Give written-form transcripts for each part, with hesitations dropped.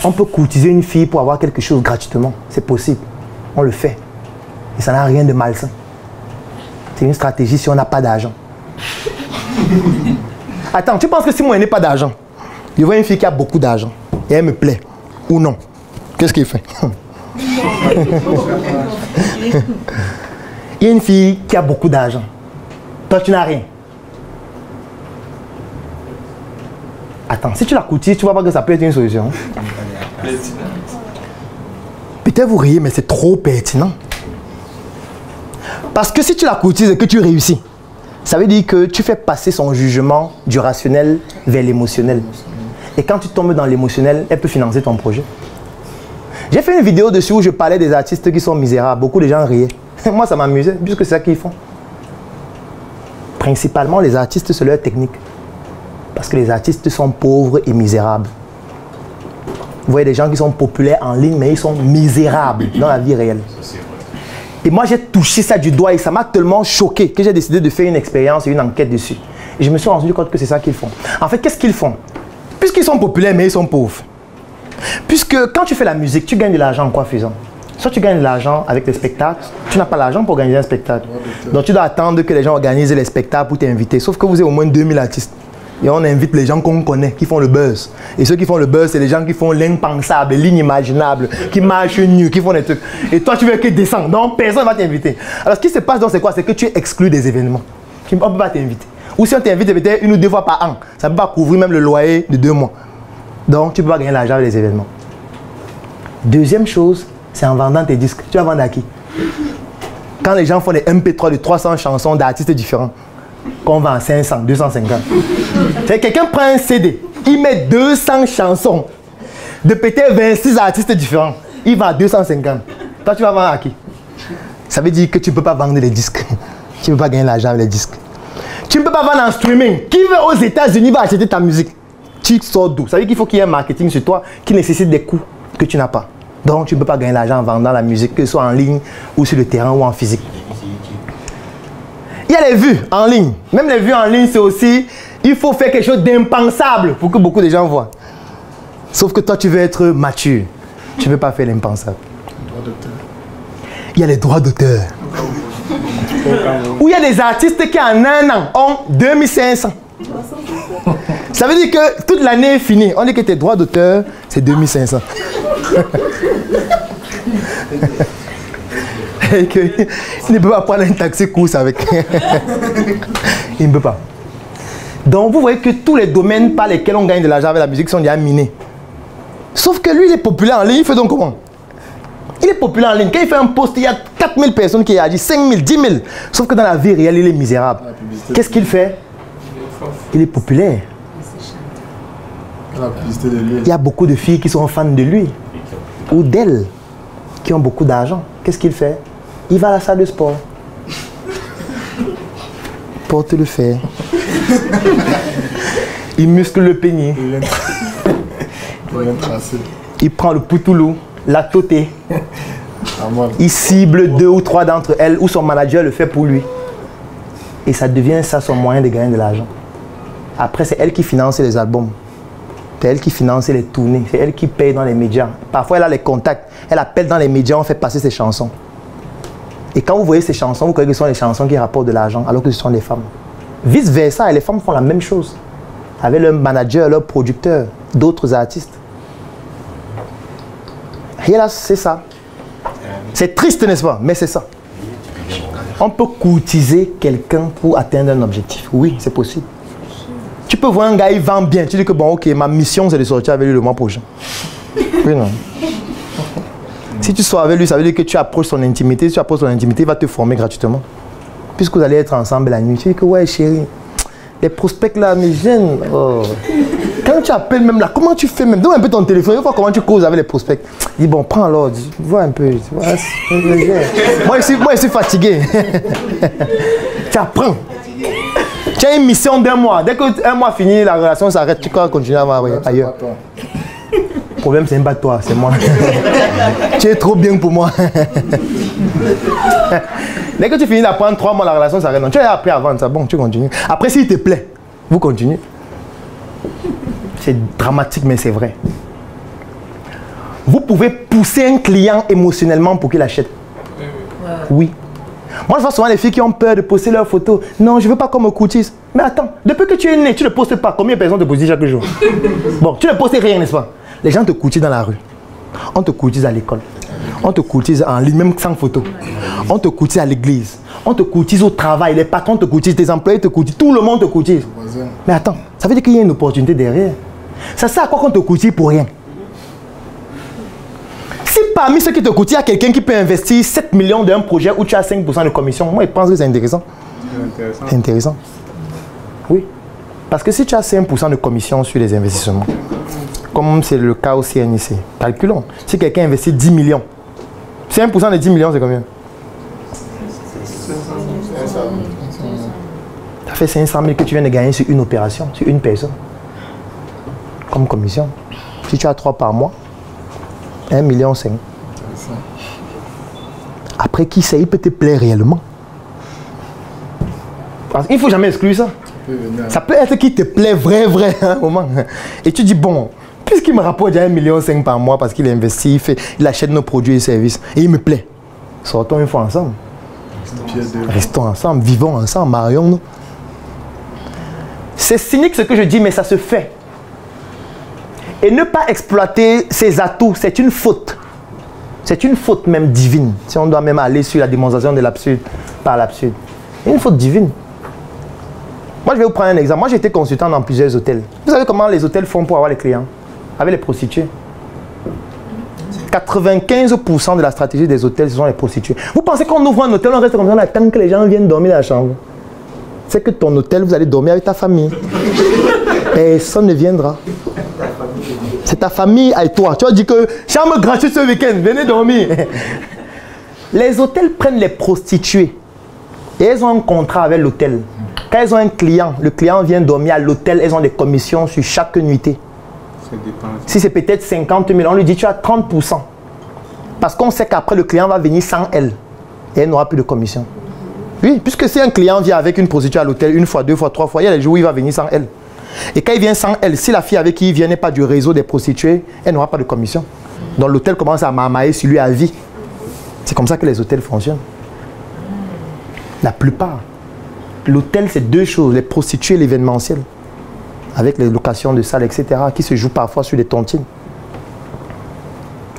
On peut courtiser une fille pour avoir quelque chose gratuitement. C'est possible. On le fait. Et ça n'a rien de malsain. C'est une stratégie si on n'a pas d'argent. Attends, tu penses que si moi je n'ai pas d'argent, je vois une fille qui a beaucoup d'argent et elle me plaît ou non? Qu'est-ce qu'il fait? Il y a une fille qui a beaucoup d'argent. Toi, tu n'as rien. Attends, si tu la courtises, tu vois pas que ça peut être une solution. Peut-être vous riez, mais c'est trop pertinent. Parce que si tu la courtises et que tu réussis, ça veut dire que tu fais passer son jugement du rationnel vers l'émotionnel. Et quand tu tombes dans l'émotionnel, elle peut financer ton projet. J'ai fait une vidéo dessus où je parlais des artistes qui sont misérables. Beaucoup de gens riaient. Moi, ça m'amusait, puisque c'est ça qu'ils font. Principalement, les artistes, c'est leur technique. Parce que les artistes sont pauvres et misérables. Vous voyez des gens qui sont populaires en ligne, mais ils sont misérables dans la vie réelle. Et moi, j'ai touché ça du doigt et ça m'a tellement choqué que j'ai décidé de faire une expérience et une enquête dessus. Et je me suis rendu compte que c'est ça qu'ils font. En fait, qu'est-ce qu'ils font? Puisqu'ils sont populaires, mais ils sont pauvres. Puisque quand tu fais la musique, tu gagnes de l'argent en quoi faisant? Soit tu gagnes de l'argent avec les spectacles, tu n'as pas l'argent pour organiser un spectacle. Donc tu dois attendre que les gens organisent les spectacles pour t'inviter. Sauf que vous êtes au moins 2000 artistes. Et on invite les gens qu'on connaît, qui font le buzz. Et ceux qui font le buzz, c'est les gens qui font l'impensable, l'inimaginable, qui marchent nu, qui font des trucs. Et toi, tu veux qu'ils descendent. Donc personne ne va t'inviter. Alors ce qui se passe, c'est quoi? C'est que tu exclus des événements. On ne peut pas t'inviter. Ou si on t'invite peut-être 1 ou 2 fois par an, ça ne peut pas couvrir même le loyer de 2 mois. Donc tu ne peux pas gagner l'argent avec les événements. Deuxième chose, c'est en vendant tes disques. Tu vas vendre à qui? Quand les gens font des MP3 de 300 chansons d'artistes différents, qu'on vend à 500, 250. Quelqu'un prend un CD, il met 200 chansons de peut-être 26 artistes différents. Il vend à 250. Toi, tu vas vendre à qui? Ça veut dire que tu ne peux pas vendre les disques. Tu ne peux pas gagner l'argent avec les disques. Tu ne peux pas vendre en streaming. Qui veut aux États-Unis va acheter ta musique? Tu sors d'où? Ça veut dire qu'il faut qu'il y ait un marketing sur toi qui nécessite des coûts que tu n'as pas. Donc, tu ne peux pas gagner l'argent en vendant la musique, que ce soit en ligne ou sur le terrain ou en physique. Il y a les vues en ligne. Même les vues en ligne, c'est aussi, il faut faire quelque chose d'impensable pour que beaucoup de gens voient. Sauf que toi, tu veux être mature. Tu ne veux pas faire l'impensable. Il y a les droits d'auteur. Où il y a des artistes qui, en 1 an, ont 2500. Ça veut dire que toute l'année est finie. On dit que tes droits d'auteur, c'est 2500. Et qu'il ne peut pas prendre un taxi course avec. Il ne peut pas. Donc vous voyez que tous les domaines par lesquels on gagne de l'argent avec la musique sont déjà minés. Sauf que lui, il est populaire en ligne. Il fait donc comment? Il est populaire en ligne. Quand il fait un post, il y a 4000 personnes qui réagissent, 5000, 10 000. Sauf que dans la vie réelle, il est misérable. Qu'est-ce qu'il fait? Il est populaire. Il y a beaucoup de filles qui sont fans de lui ou d'elle, qui ont beaucoup d'argent. Qu'est-ce qu'il fait? Il va à la salle de sport. Porte le fer. Il muscle le pénis. Il prend le poutoulou, la toté. Il cible 2 ou 3 d'entre elles ou son manager le fait pour lui. Et ça devient ça son moyen de gagner de l'argent. Après, c'est elle qui finance les albums. C'est elle qui finance les tournées. C'est elle qui paye dans les médias. Parfois, elle a les contacts. Elle appelle dans les médias, on fait passer ses chansons. Et quand vous voyez ces chansons, vous croyez que ce sont les chansons qui rapportent de l'argent, alors que ce sont des femmes. Vice versa, et les femmes font la même chose. Avec leur manager, leur producteur, d'autres artistes. Et là, c'est ça. C'est triste, n'est-ce pas? Mais c'est ça. On peut courtiser quelqu'un pour atteindre un objectif. Oui, c'est possible. Tu peux voir un gars, il vend bien. Tu dis que bon, ok, ma mission c'est de sortir avec lui le mois prochain. Oui, non. Si tu sors avec lui, ça veut dire que tu approches son intimité. Si tu approches son intimité, il va te former gratuitement. Puisque vous allez être ensemble la nuit. Tu dis que ouais, chérie, les prospects là me gênent. Oh. Quand tu appelles même là, comment tu fais même? Donne un peu ton téléphone, il faut comment tu causes avec les prospects. Il dit bon, prends l'ordre, vois un peu. Moi, je suis fatigué. Tu apprends. Tu as une mission d'1 mois. Dès que 1 mois fini, la relation s'arrête. Tu peux continuer à voir ailleurs. Le problème, c'est même pas toi, c'est moi. Tu es trop bien pour moi. Dès que tu finis d'apprendre 3 mois, la relation s'arrête. Tu as appris à vendre ça. Bon, tu continues. Après, s'il te plaît, vous continuez. C'est dramatique, mais c'est vrai. Vous pouvez pousser un client émotionnellement pour qu'il achète. Oui. Moi, je vois souvent les filles qui ont peur de poster leurs photos. Non, je ne veux pas qu'on me courtise. Mais attends, depuis que tu es né, tu ne postes pas. Combien de personnes te courtisent chaque jour? Bon, tu ne postes rien, n'est-ce pas? Les gens te courtisent dans la rue. On te courtise à l'école. On te courtise en ligne, même sans photo. On te courtise à l'église. On te courtise au travail. Les patrons te courtisent, tes employés te courtisent. Tout le monde te courtise. Mais attends, ça veut dire qu'il y a une opportunité derrière. Ça sert à quoi qu'on te courtise pour rien? Si parmi ceux qui te courtisent, il y a quelqu'un qui peut investir 7 millions d'un projet où tu as 5% de commission, moi je pense que c'est intéressant. C'est intéressant. Oui. Parce que si tu as 5% de commission sur les investissements, comme c'est le cas au CNIC, calculons. Si quelqu'un investit 10 millions, 5% de 10 millions, c'est combien? Ça fait 500 000 que tu viens de gagner sur une opération, sur une personne. Comme commission. Si tu as 3 par mois, 1,5 million. Après, qui sait, il peut te plaire réellement. Parce qu'il ne faut jamais exclure ça. Ça peut être qu'il te plaît vrai, à un moment. Et tu dis, bon, puisqu'il me rapporte déjà 1,5 million par mois parce qu'il investit, il achète nos produits et services, et il me plaît. Sortons une fois ensemble. Restons ensemble, vivons ensemble, marions-nous. C'est cynique ce que je dis, mais ça se fait. Et ne pas exploiter ses atouts, c'est une faute. C'est une faute même divine. Si on doit même aller sur la démonstration de l'absurde par l'absurde. Une faute divine. Moi, je vais vous prendre un exemple. Moi, j'étais consultant dans plusieurs hôtels. Vous savez comment les hôtels font pour avoir les clients? Avec les prostituées. 95% de la stratégie des hôtels, ce sont les prostituées. Vous pensez qu'on ouvre un hôtel, on reste comme ça, on attend que les gens viennent dormir dans la chambre? C'est que ton hôtel, vous allez dormir avec ta famille. Personne ne viendra. C'est ta famille et toi. Tu vas dire que chambre gratuite ce week-end, venez dormir. Les hôtels prennent les prostituées et elles ont un contrat avec l'hôtel. Quand elles ont un client, le client vient dormir à l'hôtel, elles ont des commissions sur chaque nuitée. Si c'est peut-être 50 000, on lui dit tu as 30%. Parce qu'on sait qu'après le client va venir sans elle et elle n'aura plus de commission. Oui, puisque si un client vient avec une prostituée à l'hôtel une fois, 2 fois, 3 fois, il y a des jours où il va venir sans elle. Et quand il vient sans elle, si la fille avec qui il vient n'est pas du réseau des prostituées, elle n'aura pas de commission. Donc l'hôtel commence à marmailler sur lui à vie. C'est comme ça que les hôtels fonctionnent. La plupart. L'hôtel, c'est 2 choses, les prostituées et l'événementiel. Avec les locations de salles, etc., qui se jouent parfois sur les tontines.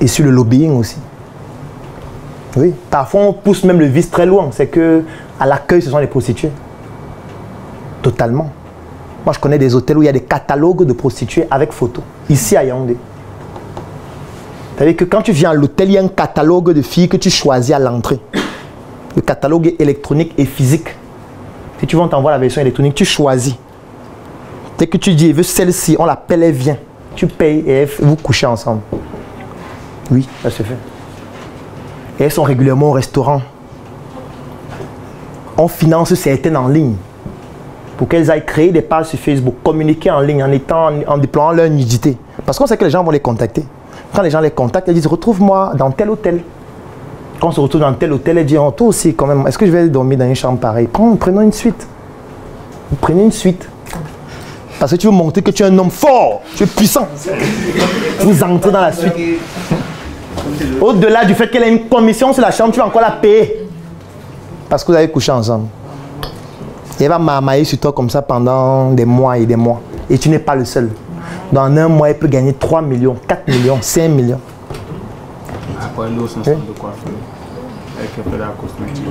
Et sur le lobbying aussi. Oui, parfois on pousse même le vice très loin. C'est que à l'accueil, ce sont les prostituées. Totalement. Moi, je connais des hôtels où il y a des catalogues de prostituées avec photos. Ici à Yaoundé. C'est-à-dire que quand tu viens à l'hôtel, il y a un catalogue de filles que tu choisis à l'entrée. Le catalogue est électronique et physique. Si tu veux, on t'envoie la version électronique, tu choisis. Dès que tu dis, je veux celle-ci, on l'appelle, elle vient. Tu payes et vous couchez ensemble. Oui, ça se fait. Et elles sont régulièrement au restaurant. On finance certaines en ligne pour qu'elles aillent créer des pages sur Facebook, communiquer en ligne en déployant leur nudité. Parce qu'on sait que les gens vont les contacter. Quand les gens les contactent, ils disent retrouve-moi dans tel hôtel. Quand on se retrouve dans tel hôtel, elle dit oh, toi aussi quand même, est-ce que je vais dormir dans une chambre pareille? Prenons une suite. Vous prenez une suite. Parce que tu veux montrer que tu es un homme fort, tu es puissant. Vous entrez dans la suite. Au-delà du fait qu'elle a une commission sur la chambre, tu vas encore la payer. Parce que vous avez couché ensemble. Et elle va marmailler sur toi comme ça pendant des mois et des mois. Et tu n'es pas le seul. Dans un mois, elle peut gagner 3 millions, 4 millions, 5 millions. Après, nous, c'est un salon de coiffure. Avec un peu de la cosmétique.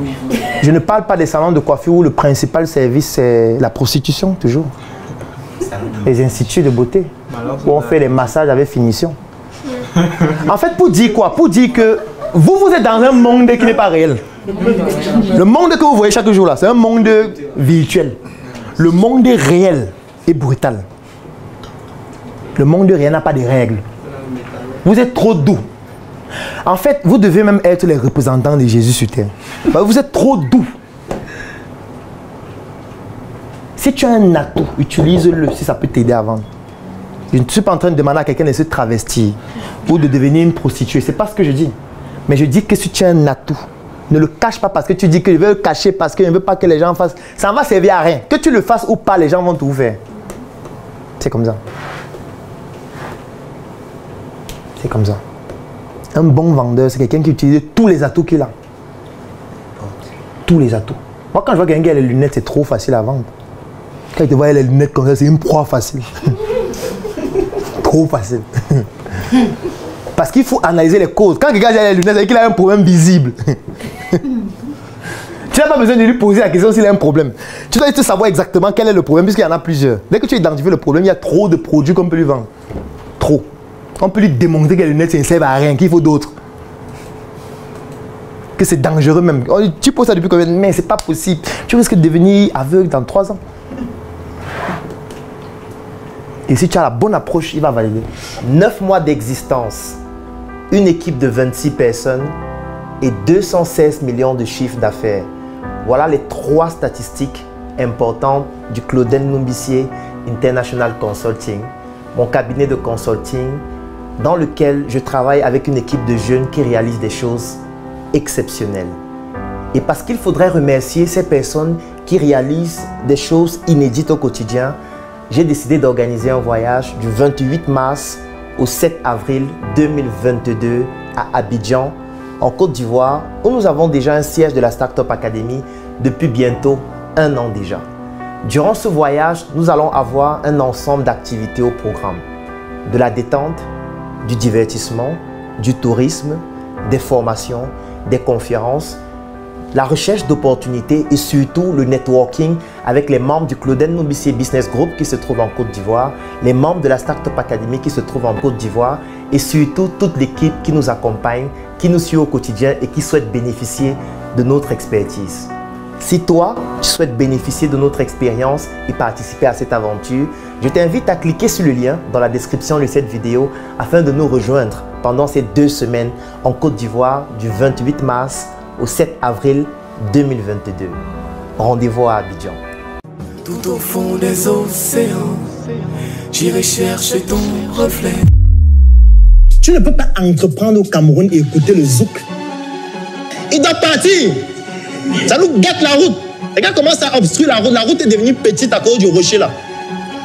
Je ne parle pas des salons de coiffure où le principal service, c'est la prostitution, toujours. Les instituts de beauté, où on fait les massages avec finition. En fait, pour dire quoi? Pour dire que vous êtes dans un monde qui n'est pas réel. Le monde que vous voyez chaque jour là, c'est un monde virtuel. Le monde réel est brutal. Le monde réel n'a pas de règles. Vous êtes trop doux. En fait, vous devez même être les représentants de Jésus sur terre. Vous êtes trop doux. Si tu as un atout, utilise-le si ça peut t'aider à vendre. Je ne suis pas en train de demander à quelqu'un de se travestir ou de devenir une prostituée. Ce n'est pas ce que je dis. Mais je dis que si tu as un atout, ne le cache pas parce que tu dis que je veux le cacher parce que je ne veux pas que les gens fassent. Ça ne va servir à rien. Que tu le fasses ou pas, les gens vont tout faire. C'est comme ça. C'est comme ça. Un bon vendeur, c'est quelqu'un qui utilise tous les atouts qu'il a. Tous les atouts. Moi, quand je vois quelqu'un qui a les lunettes, c'est trop facile à vendre. Quand il te voit les lunettes comme ça, c'est une proie facile. Trop facile. Parce qu'il faut analyser les causes. Quand quelqu'un a les lunettes, c'est qu'il a un problème visible. Tu n'as pas besoin de lui poser la question s'il a un problème. Tu dois juste savoir exactement quel est le problème, puisqu'il y en a plusieurs. Dès que tu identifies le problème, il y a trop de produits qu'on peut lui vendre. Trop. On peut lui démontrer que les lunettes, ça ne sert à rien, qu'il faut d'autres. Que c'est dangereux même. Tu poses ça depuis combien de temps? Mais c'est pas possible. Tu risques de devenir aveugle dans 3 ans. Et si tu as la bonne approche, il va valider. 9 mois d'existence, une équipe de 26 personnes et 216 millions de chiffres d'affaires. Voilà les 3 statistiques importantes du Claudel Numbissier International Consulting, mon cabinet de consulting dans lequel je travaille avec une équipe de jeunes qui réalisent des choses exceptionnelles. Et parce qu'il faudrait remercier ces personnes qui réalisent des choses inédites au quotidien, j'ai décidé d'organiser un voyage du 28 mars au 7 avril 2022 à Abidjan, en Côte d'Ivoire, où nous avons déjà un siège de la Startup Academy depuis bientôt 1 an déjà. Durant ce voyage, nous allons avoir un ensemble d'activités au programme. De la détente, du divertissement, du tourisme, des formations, des conférences, la recherche d'opportunités et surtout le networking avec les membres du Claudel Numbissier Business Group qui se trouvent en Côte d'Ivoire, les membres de la Startup Academy qui se trouvent en Côte d'Ivoire et surtout toute l'équipe qui nous accompagne, qui nous suit au quotidien et qui souhaite bénéficier de notre expertise. Si toi, tu souhaites bénéficier de notre expérience et participer à cette aventure, je t'invite à cliquer sur le lien dans la description de cette vidéo afin de nous rejoindre pendant ces 2 semaines en Côte d'Ivoire du 28 mars au 7 avril 2022. Rendez-vous à Abidjan. Tout au fond des océans, j'irai chercher ton reflet. Tu ne peux pas entreprendre au Cameroun et écouter le zouk. Il doit partir. Ça nous gâte la route. Les gars commencent à obstruer la route. La route est devenue petite à cause du rocher là.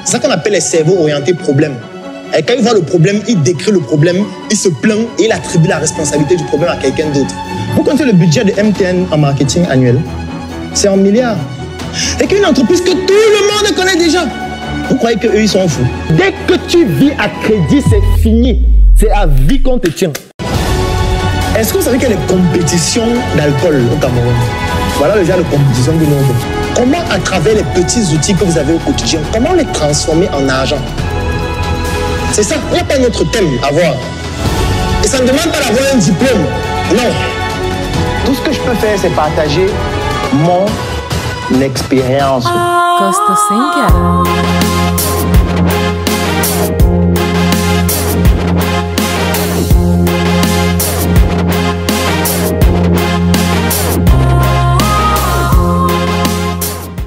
C'est ça qu'on appelle les cerveaux orientés problème. Et quand il voit le problème, il décrit le problème, il se plaint et il attribue la responsabilité du problème à quelqu'un d'autre. Vous comptez le budget de MTN en marketing annuel? C'est en milliards. Et qu'une entreprise que tout le monde connaît déjà. Vous croyez qu'eux, ils sont fous? Dès que tu vis à crédit, c'est fini. C'est à vie qu'on te tient. Est-ce que vous savez qu'il y a des compétitions d'alcool au Cameroun? Voilà le genre de compétition que nous avons. Comment, à travers les petits outils que vous avez au quotidien, comment les transformer en argent? C'est ça, il n'y a pas notre thème à voir. Et ça ne demande pas d'avoir un diplôme. Non. Tout ce que je peux faire, c'est partager mon expérience. Costa sem querer.